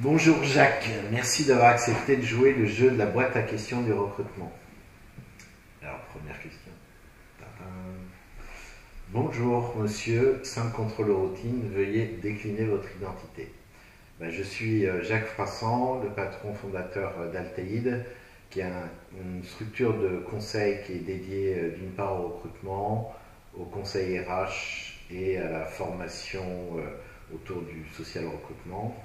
Bonjour Jacques, merci d'avoir accepté de jouer le jeu de la boîte à questions du recrutement. Alors, première question. Bonjour monsieur, simple contrôle routine, veuillez décliner votre identité. Je suis Jacques Frassan, le patron fondateur d'Alteid, qui est une structure de conseil qui est dédiée d'une part au recrutement, au conseil RH et à la formation autour du social recrutement.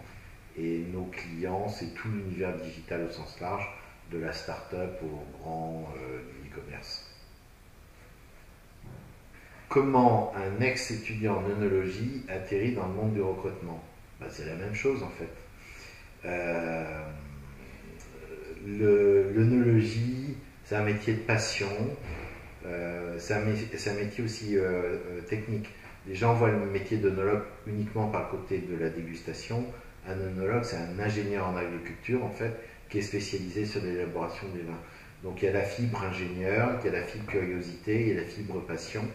Et nos clients, c'est tout l'univers digital au sens large, de la start-up au grand e-commerce. Comment un ex-étudiant en œnologie atterrit dans le monde du recrutement? C'est la même chose en fait. L'œnologie, c'est un métier de passion, c'est un métier aussi technique. Les gens voient le métier d'œnologue uniquement par le côté de la dégustation. Un œnologue, c'est un ingénieur en agriculture, en fait, qui est spécialisé sur l'élaboration des vins. Donc il y a la fibre ingénieur, il y a la fibre curiosité, il y a la fibre passion.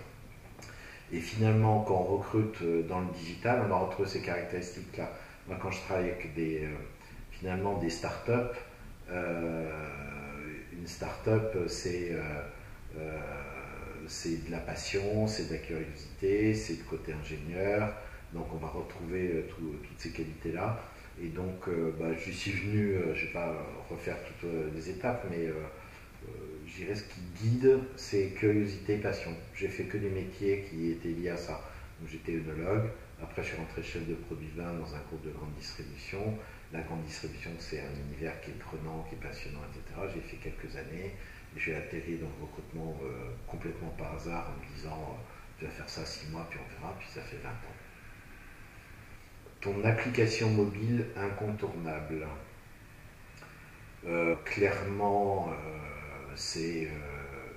Et finalement, quand on recrute dans le digital, on va retrouver ces caractéristiques-là. Moi, quand je travaille avec finalement des startups, une startup, c'est de la passion, c'est de la curiosité, c'est le côté ingénieur. Donc on va retrouver toutes ces qualités-là. Et donc je suis venu, je ne vais pas refaire toutes les étapes, mais je dirais ce qui guide, c'est curiosité et passion. J'ai fait que des métiers qui étaient liés à ça. Donc j'étais œnologue, après je suis rentré chef de produit vin dans un groupe de grande distribution. La grande distribution, c'est un univers qui est prenant, qui est passionnant, etc. J'ai fait quelques années, et j'ai atterri dans le recrutement complètement par hasard en me disant tu vas faire ça 6 mois, puis on verra, puis ça fait 20 ans. Ton application mobile incontournable. Clairement, c'est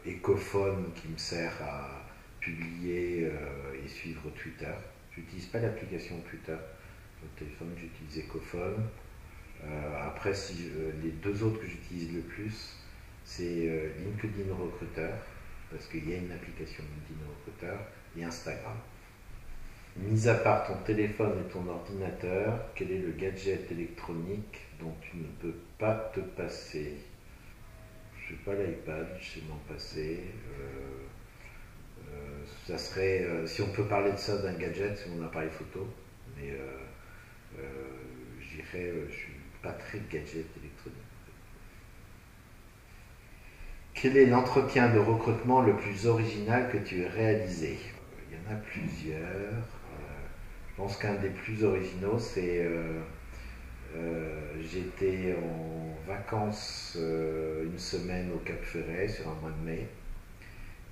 Ecophone qui me sert à publier et suivre Twitter. Je n'utilise pas l'application Twitter sur le téléphone, j'utilise Ecophone. Après, les deux autres que j'utilise le plus, c'est LinkedIn Recruteur, parce qu'il y a une application LinkedIn Recruteur, et Instagram. Mis à part ton téléphone et ton ordinateur, quel est le gadget électronique dont tu ne peux pas te passer? Je ne sais pas, l'iPad, je sais m'en passer. Ça serait, si on peut parler de ça d'un gadget, c'est mon appareil photo, mais je dirais, je ne suis pas très gadget électronique. Quel est l'entretien de recrutement le plus original que tu aies réalisé? Il y en a plusieurs. Je pense qu'un des plus originaux, c'est j'étais en vacances une semaine au Cap Ferret sur un mois de mai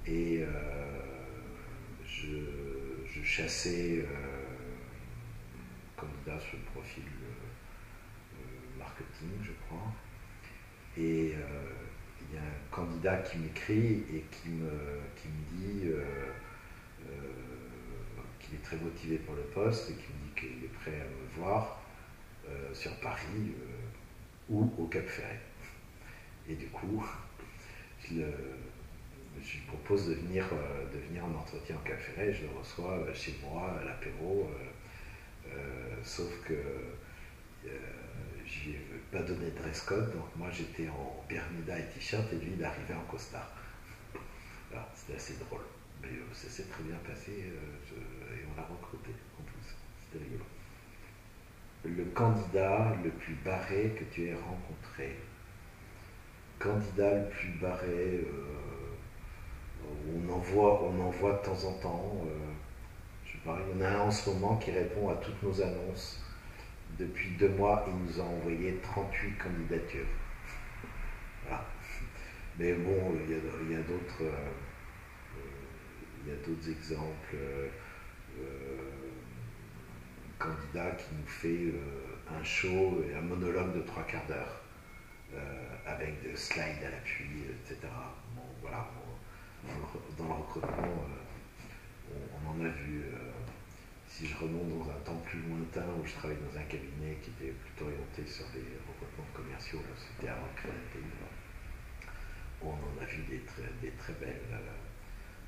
et je chassais candidat sur le profil marketing, je crois, et il y a un candidat qui m'écrit et qui me dit qu'il est très motivé pour le poste et qui me dit qu'il est prêt à me voir sur Paris ou au Cap Ferret. Et du coup, je lui propose de venir en entretien au Cap Ferret, je le reçois chez moi à l'apéro, sauf que je lui ai pas donné de dress code, donc moi j'étais en Bermuda et t-shirt et lui il arrivait en costard. Voilà, c'était assez drôle. Mais ça s'est très bien passé et on l'a recruté en plus. C'était rigolo. Le candidat le plus barré que tu aies rencontré. Candidat le plus barré, on en voit de temps en temps. Je sais pas, il y en a un en ce moment qui répond à toutes nos annonces. Depuis 2 mois, il nous a envoyé 38 candidatures. Voilà. Mais bon, il y a d'autres exemples. Candidat qui nous fait un show et un monologue de 3/4 d'heure avec des slides à l'appui, etc. Bon, voilà, dans le recrutement, on en a vu. Si je remonte dans un temps plus lointain où je travaillais dans un cabinet qui était plutôt orienté sur des recrutements commerciaux, c'était avant de créer Alteid. On en a vu des très belles,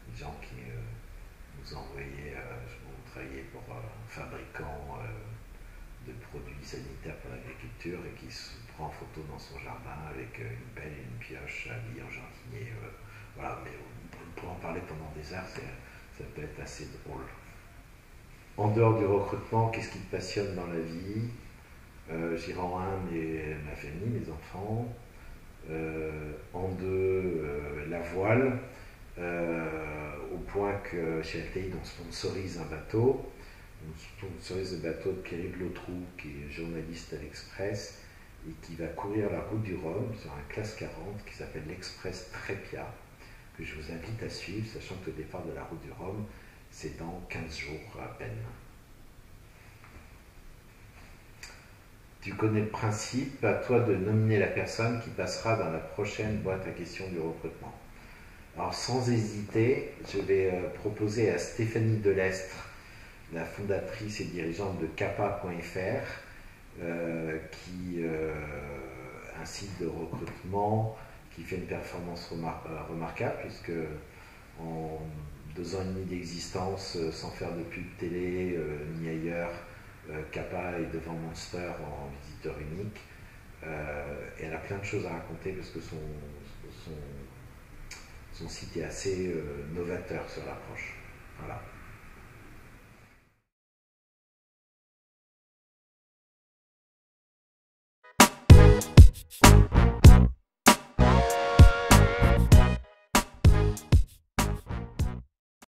des gens vous envoyer, vous travaillez pour un fabricant de produits sanitaires pour l'agriculture et qui se prend en photo dans son jardin avec une pelle et une pioche habillé en jardinier. Voilà, mais pour en parler pendant des heures, ça peut être assez drôle. En dehors du recrutement, qu'est-ce qui te passionne dans la vie? J'irai en un, ma famille, mes enfants. En deux, la voile. Au point que chez LTI, on sponsorise un bateau. On sponsorise le bateau de Pierre Lotrou, qui est journaliste à l'Express et qui va courir la route du Rhum sur un classe 40 qui s'appelle l'Express Trépia, que je vous invite à suivre, sachant que le départ de la route du Rhum, c'est dans 15 jours à peine. Tu connais le principe, à toi de nominer la personne qui passera dans la prochaine boîte à questions du recrutement. Alors sans hésiter, je vais proposer à Stéphanie Delestre, la fondatrice et dirigeante de Kappa.fr, un site de recrutement qui fait une performance remarquable, puisque en 2 ans et demi d'existence, sans faire de pub télé ni ailleurs, Kappa est devant Monster en visiteur unique. Et elle a plein de choses à raconter parce que son site est assez novateur sur l'approche. Voilà.